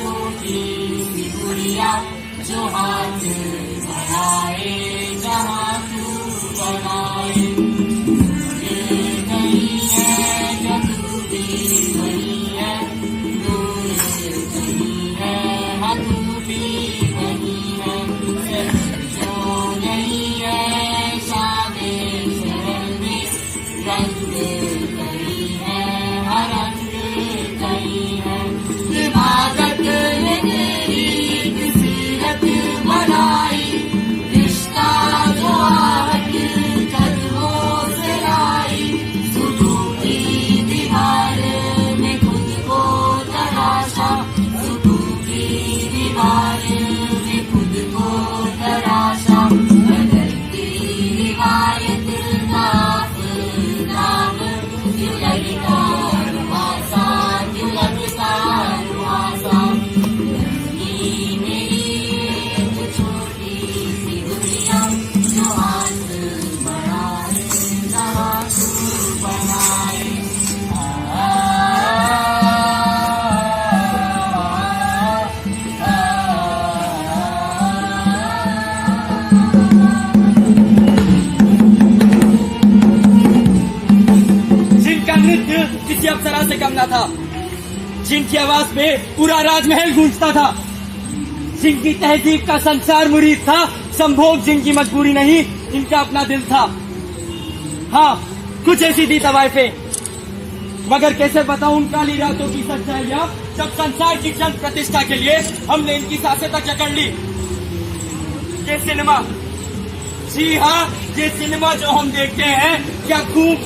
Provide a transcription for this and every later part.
छोटी सी गुड़िया जो हाथ बढ़ाए जहाँ तू बढ़ाए। नहीं है जब तू भी वही है, दूर नहीं है हाँ तू भी वही है। जो नहीं है शामे शहर में रंग कई है हर रंग कई है। इबादत ने तेरी सीरत बनाई, रिश्ता जो आहट कदमों से लाई। सुलू की दीवार में खुद को तराशा, सुलू की दीवार में खुद को तराशा। बदलती रिवायत का नाम क्यों लगता रुआसा, क्यों लगता रुआसा। मेरी एक छोटी सी गुड़िया जो हाथ बढ़ाए जहाँ तू बढ़ाए। जिनका नृत्य किसी अप्सरा से कम न था, जिनकी आवाज में पूरा राजमहल गूंजता था, जिनकी तहजीब का संसार मुरीद था, संभोग जिनकी मजबूरी नहीं इनका अपना दिल था। हाँ, कुछ ऐसी थी तवाइफें, मगर कैसे बताऊं उन काली रातों की सच्चाइयां, जब संसार की चंद प्रतिष्ठा के लिए हमने इनकी सांसें तक जकड़ ली। ये सिनेमा, जी हाँ ये सिनेमा जो हम देखते हैं, क्या खूब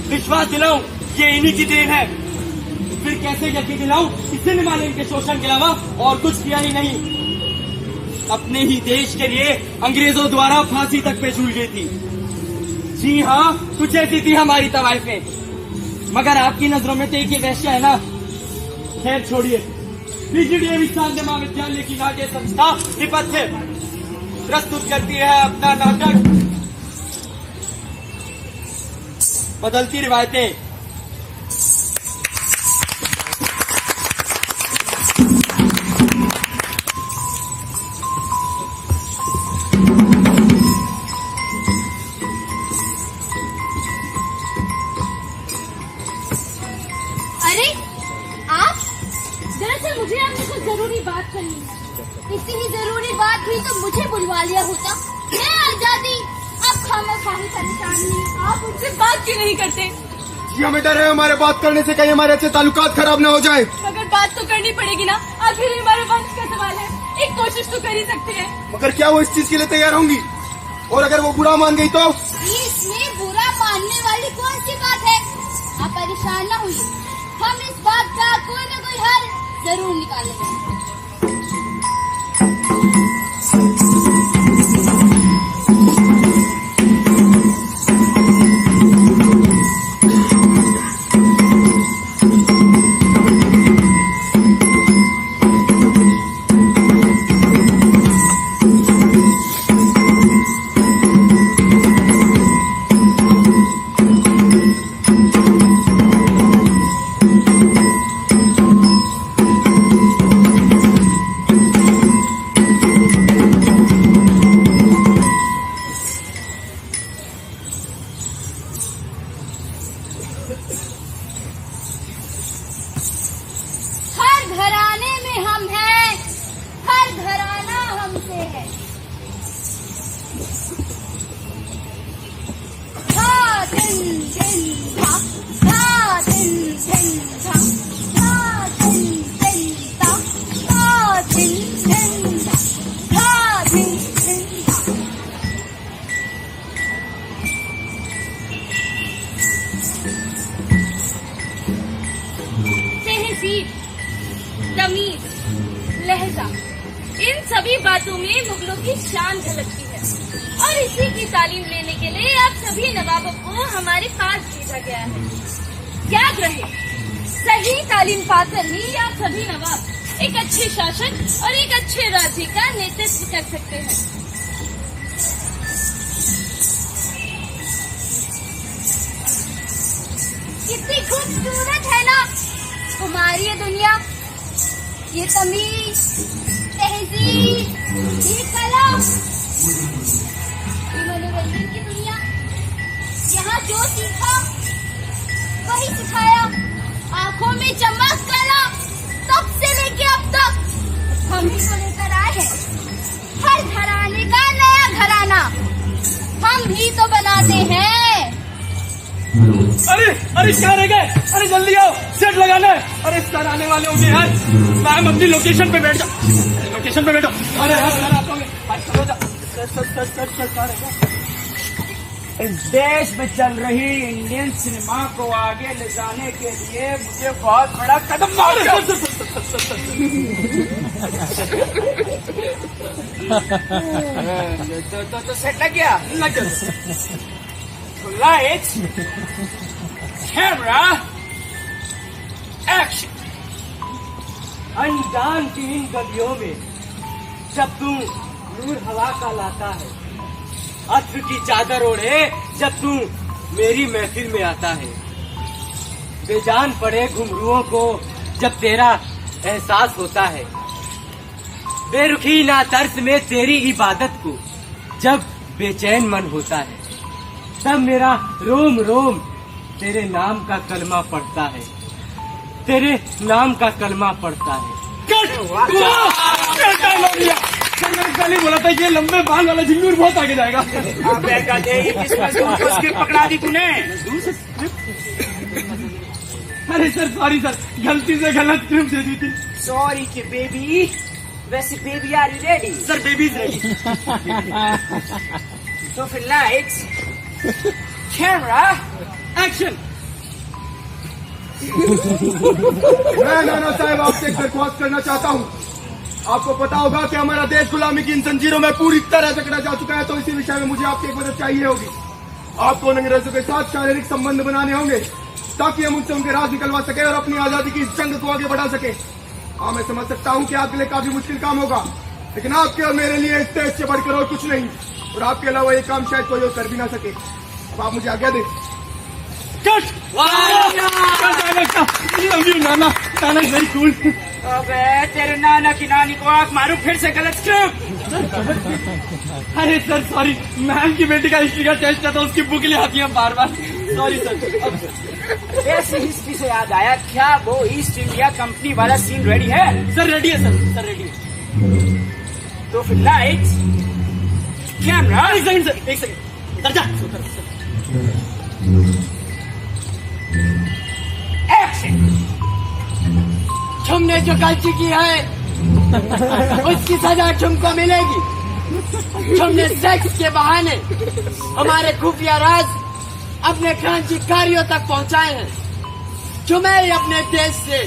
विश्वास दिलाऊं ये इन्हीं की देन है। फिर कैसे यकीन दिलाऊं कि सिनेमा ने इनके शोषण के अलावा और कुछ किया ही नहीं। अपने ही देश के लिए अंग्रेजों द्वारा फांसी तक पे झूल गई थी। जी हाँ, कुछ ऐसी थी हमारी तवाइफें, मगर आपकी नजरों में तो एक ही वैश्य है ना। खैर छोड़िए, पीजीडीए विज्ञान महाविद्यालय की नाट्य संस्था निपथ प्रस्तुत करती है अपना नाटक बदलती रिवायतें। अरे आप, दरअसल मुझे आपसे कुछ जरूरी बात करनी है। इतनी ही जरूरी बात हुई तो मुझे बुलवा लिया होता। मैं आ जाती। आप खामोखाही परेशान नहीं, आप उनसे बात क्यों नहीं करते? जी हमें डर है हमारे बात करने से कहीं हमारे अच्छे ताल्लुकात खराब न हो जाए। मगर बात तो करनी पड़ेगी ना, आखिर हमारे वंश का सवाल है। एक कोशिश तो कर ही सकते हैं। मगर क्या वो इस चीज के लिए तैयार होंगी? और अगर वो बुरा मान गई तो? इसमें बुरा मानने वाली कौन सी बात है? आप परेशान न होइए, हम इस बात का कोई न कोई हल जरूर निकालेंगे। हर घराने में हम हैं, हर घराना हमसे है। धा दिन दिन धा, धा दिन दिन धा, धा दिन दिन धा, धा दिन दिन धा, धा दिन दिन धा। तहजीब, तमीज, लहजा, इन सभी बातों में मुगलों की शान झलकती है। और इसी की तालीम लेने के लिए आप सभी नवाबों को हमारे पास भेजा गया है। याद रहे, सही तालीम पाकर ही आप सभी नवाब एक अच्छे शासन और एक अच्छे राज्य का नेतृत्व कर सकते हैं। कितनी खूबसूरत है ना हमारी ये दुनिया, ये तमीज, तहजीब, ये कला, ये मनोरंजन की दुनिया, यहाँ जो सीखा वही सिखाया, आंखों में चमक कला, तब से लेके अब तक हम ही को लेकर आए हैं। हर घराने का नया घराना हम भी तो बनाते हैं। अरे अरे क्या रह गए? अरे जल्दी आओ, सेट लगाना है। अरे सर आने वाले होंगे यार, मैम अपनी लोकेशन पे बैठ जाओ, लोकेशन पे बैठो। अरे यार सर आप लोग चलो जाओ। इस देश में चल रही इंडियन सिनेमा को आगे ले जाने के लिए मुझे बहुत बड़ा कदम तो सेट लग गया, लग गया। Lights, camera, action. अनजान की इन गलियों में जब तू नूर हवा का लाता है, अत्र की चादर ओढ़े जब तू मेरी महफिल में आता है, बेजान पड़े घुंघरुओं को जब तेरा एहसास होता है, बेरुखी ना तर्स में तेरी इबादत को जब बेचैन मन होता है, तब मेरा रोम रोम तेरे नाम का कलमा पढ़ता है, तेरे नाम का कलमा पढ़ता है। मैंने बोला था ये लंबे बाल वाला झिंगूर बहुत आगे जाएगा। पकड़ा दी तूने। अरे सर सॉरी सर, गलती से गलत स्क्रिप्ट दे दी थी। सॉरी कि बेबी, वैसे baby are you ready? Sir baby is ready. तो फिर लाइट्स, कैमरा, एक्शन। मैं नाना साहब आपसे एक दरख्वास्त करना चाहता हूँ। आपको पता होगा कि हमारा देश गुलामी की इन जंजीरों में पूरी तरह जकड़ा जा चुका है, तो इसी विषय में मुझे आपकी एक मदद चाहिए होगी। आपको अंग्रेजों के साथ शारीरिक संबंध बनाने होंगे ताकि हम उनसे उनके राज निकलवा सके और अपनी आजादी की इस जंग को आगे बढ़ा सके। हाँ, मैं समझ सकता हूँ कि आपके लिए काफी मुश्किल काम होगा, लेकिन आपके और मेरे लिए इस देश से बढ़कर और कुछ नहीं, और आपके अलावा ये काम शायद कोई और कर भी ना सके। अब आप मुझे आज्ञा दें। नाना नाना वेरी कूल। अबे तेरे नाना की नानी को आंख मारू फिर से गलत स्क्रिप्ट। अरे सर सॉरी, मैम की बेटी का हिस्ट्री का टेस्ट था तो उसकी बुक ले आती है बार बार। Sorry sir. ऐसी हिस्ट्री से याद आया, क्या वो ईस्ट इंडिया कंपनी वाला सीन रेडी है? सर रेडी है सर रेडी है। तो फिर लाइट्स, कैमरा, एक सेकंड सर, एक सेकंड। उतर जा। एक्शन। तुमने जो गलती की है उसकी सजा तुमको मिलेगी। तुमने सेक्स के बहाने हमारे खुफिया राज अपने क्रांतिकारियों तक पहुंचाए हैं। तुम्हें अपने देश से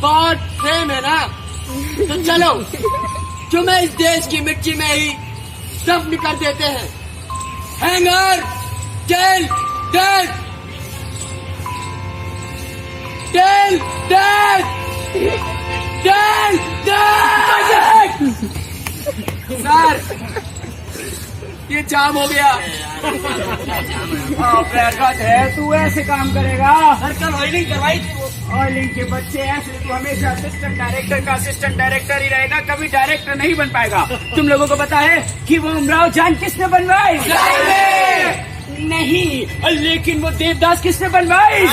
बहुत प्रेम है ना, तो चलो तुम्हें इस देश की मिट्टी में ही दफन कर देते हैं। Hanger, tail, dead, tail, dead, tail, dead. Sir ये जाम हो गया। प्रगत है, तू ऐसे काम करेगा? सर कल ऑयलिंग करवाई थी वो। ऑयलिंग के बच्चे ऐसे, तू हमेशा असिस्टेंट डायरेक्टर का असिस्टेंट डायरेक्टर ही रहेगा, कभी डायरेक्टर नहीं बन पाएगा। तुम लोगों को पता है कि वो उमराव जान किसने बनवाई? नहीं, लेकिन वो देवदास किसने बनवाई?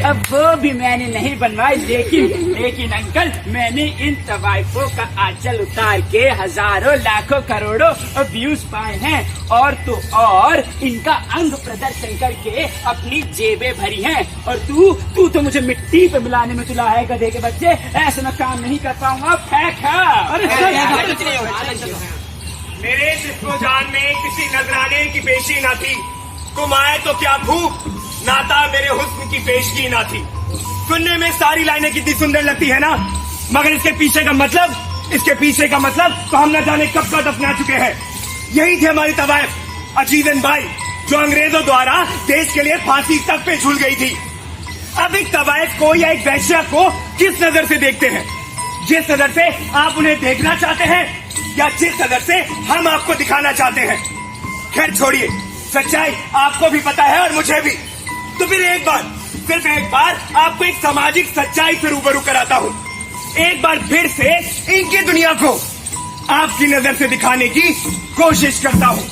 अब वो भी मैंने नहीं बनवाई, लेकिन अंकल मैंने इन तवाइफों का आंचल उतार के हजारों लाखों करोड़ों व्यूज पाए हैं, और तो और इनका अंग प्रदर्शन करके अपनी जेबें भरी हैं। और तू तो मुझे मिट्टी पे मिलाने में तुला है गधे के बच्चे। ऐसे मैं काम नहीं कर पाऊंगा। फेंक। मेरे जिस्मो जान में किसी नजराने की पेशी न थी, तुम आए तो क्या भूख, नाता मेरे हुस्न की पेशगी न थी। सुनने में सारी लाइनें कितनी सुंदर लगती है ना, मगर इसके पीछे का मतलब तो हम न जाने कब का दफना चुके हैं। यही थे हमारी तवाइफ अजीजन भाई, जो अंग्रेजों द्वारा देश के लिए फांसी तक पे झूल गई थी। अब एक तवाइफ को या एक वैश्या को किस नजर से देखते हैं? जिस नजर से आप उन्हें देखना चाहते हैं, या जिस नजर से हम आपको दिखाना चाहते हैं। खैर छोड़िए, सच्चाई आपको भी पता है और मुझे भी। तो फिर एक बात, सिर्फ एक बार आपको एक सामाजिक सच्चाई से रूबरू कराता हूँ। एक बार फिर से इनकी दुनिया को आपकी नजर से दिखाने की कोशिश करता हूँ।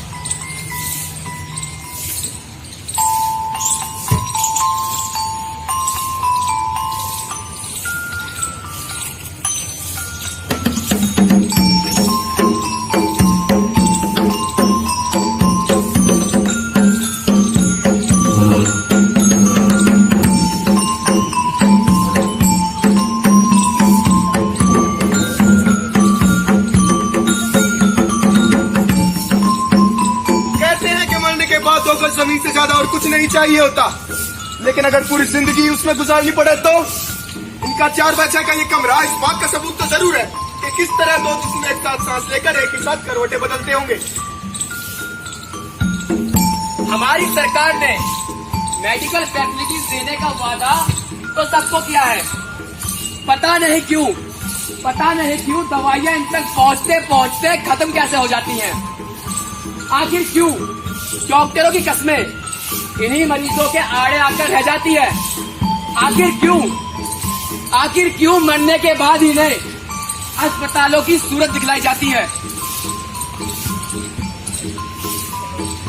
जमीन से ज्यादा और कुछ नहीं चाहिए होता, लेकिन अगर पूरी जिंदगी उसमें गुजारनी पड़े तो इनका 4 बच्चा का ये कमरा इस बात का सबूत तो जरूर है कि किस तरह दो जिस्म एक साथ सांस लेकर एक ही साथ करवटे बदलते होंगे। हमारी सरकार ने मेडिकल फैसिलिटीज देने का वादा तो सबको किया है, पता नहीं क्यों दवाइयां इन तक पहुंचते पहुंचते खत्म कैसे हो जाती हैं। आखिर क्यों डॉक्टरों की कस्में इन्हीं मरीजों के आड़े आकर रह जाती है। आखिर क्यों मरने के बाद इन्हें अस्पतालों की सूरत दिखलाई जाती है।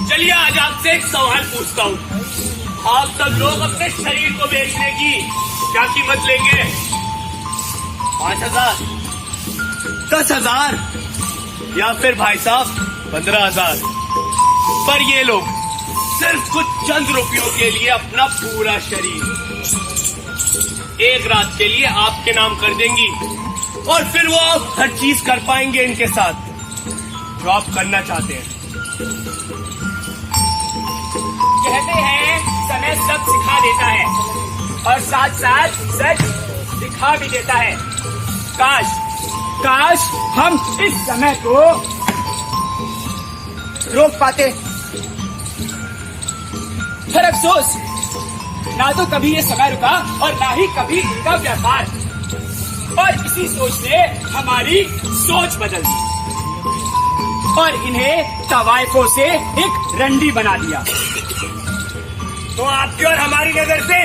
चलिए आज आपसे एक सवाल पूछता हूँ। आप सब लोग अपने शरीर को बेचने की क्या कीमत लेंगे? 5,000, 10,000 या फिर भाई साहब 15,000? पर ये लोग सिर्फ कुछ चंद रुपयों के लिए अपना पूरा शरीर एक रात के लिए आपके नाम कर देंगी और फिर वो हर चीज कर पाएंगे इनके साथ जो आप करना चाहते हैं। कहते हैं समय सब सिखा देता है और साथ साथ सच दिखा भी देता है। काश हम इस समय को रोक पाते, पर अफसोस ना तो कभी ये समय रुका और ना ही कभी इनका व्यापार। और इसी सोच ने हमारी सोच बदल दी और इन्हें तवायफों से एक रंडी बना दिया। तो आपकी और हमारी नजर से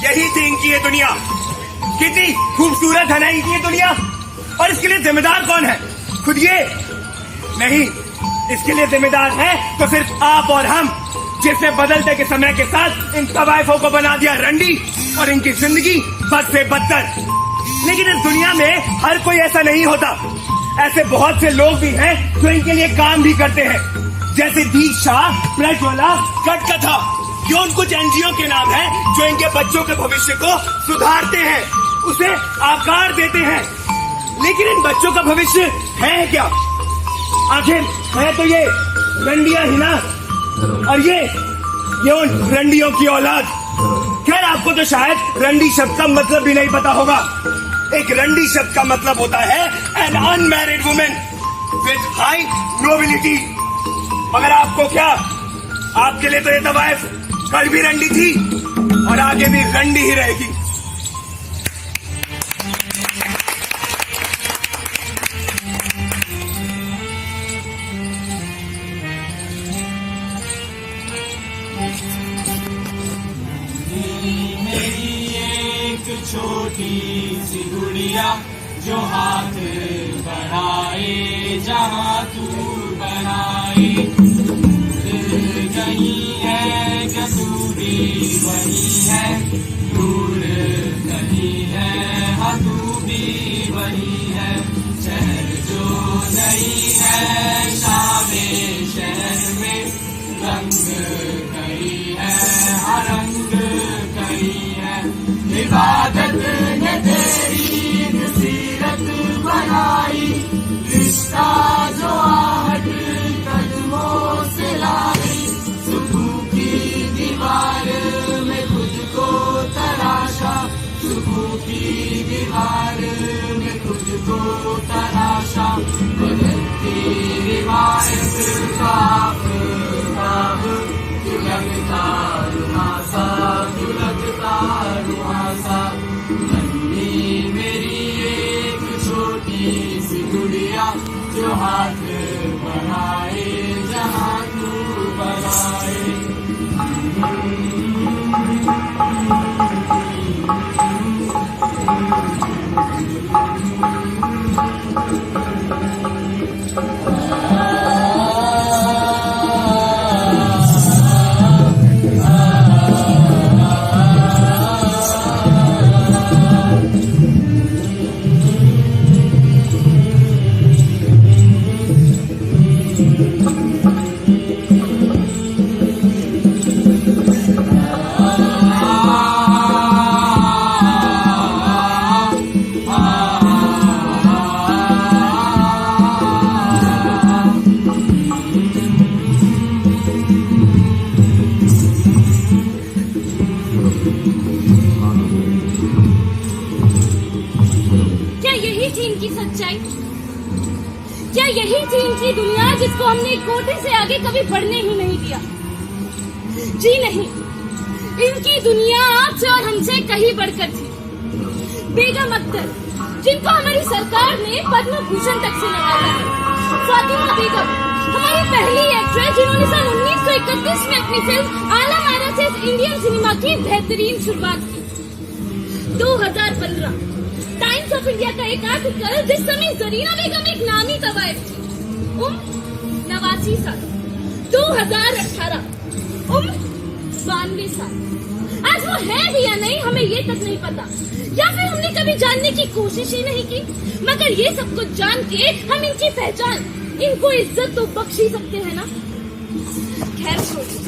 यही थी इनकी ये दुनिया। कितनी खूबसूरत है ना इनकी ये दुनिया। और इसके लिए जिम्मेदार कौन है? खुद ये नहीं, इसके लिए जिम्मेदार है तो सिर्फ आप और हम, जिसने बदलते के समय के साथ इन तवायफों को बना दिया रंडी और इनकी जिंदगी बद से बदतर। लेकिन इस दुनिया में हर कोई ऐसा नहीं होता। ऐसे बहुत से लोग भी हैं जो इनके लिए काम भी करते हैं, जैसे दीक्षा, प्रज्वला, कटकथा। ये उन कुछ एनजीओ के नाम हैं जो इनके बच्चों के भविष्य को सुधारते हैं, उसे आकार देते हैं। लेकिन इन बच्चों का भविष्य है क्या? आखिर है तो ये रंडियां ही ना, और ये उन रंडियों की औलाद। खैर आपको तो शायद रंडी शब्द का मतलब भी नहीं पता होगा। एक रंडी शब्द का मतलब होता है an unmarried women with high nobility. मगर आपको क्या, आपके लिए तो ये तवायफ कल भी रंडी थी और आगे भी रंडी ही रहेगी। छोटी सी गुड़िया जो हाथ बढ़ाए जहाँ तू बनाए, दिल कहीं है क्या तू भी वही है, दूर कहीं है हाँ तू भी वही है। शहर जो नहीं है शामे शहर में, रंग कहीं है हाँ रंग कहीं है। इबादत ने तेरी सीरत बनाई, रिश्ता जो आहट कदमों से लाई। सुकून की दीवार में खुद को तराशा, सुकून की दीवार में खुद को तराशा। बदलती रिवायत का आफताब, लगता रुहासा लगता रुहासा। नन्ही मेरी एक छोटी सी गुड़िया जो हाथ बढ़ाए जहाँ तू बढ़ाए। यही थी इनकी सच्चाई? क्या यही थी इनकी दुनिया जिसको हमने एक कोटे से आगे कभी बढ़ने ही नहीं दिया? जी नहीं, इनकी दुनिया आपसे और हमसे कहीं बढ़कर थी। बेगम अख्तर, जिनको हमारी सरकार ने पद्म भूषण तक से नवाजा है। फातिमा बेगम, हमारी पहली एक्ट्रेस जिन्होंने सन 1931 में अपनी फिल्म आलम आरा से इंडियन सिनेमा की बेहतरीन शुरुआत की। 2015 टाइम्स ऑफ इंडिया का एक आर्टिकल, जिस समय जरीना बेगम एक नामी तवाइफ थी, उम्र 89 साल। 2018 उम्र 92 साल। आज वो है भी या नहीं हमें ये तक नहीं पता, या फिर हमने कभी जानने की कोशिश ही नहीं की। मगर ये सब कुछ जान के हम इनकी पहचान, इनको इज्जत तो बख्श ही सकते हैं ना। खैर छोड़िए,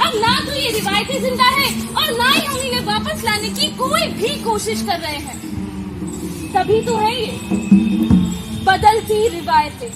अब ना तो ये रिवायतें जिंदा है और ना ही हम इन्हें वापस लाने की कोई भी कोशिश कर रहे हैं। तभी तो है ये बदलती रिवायतें।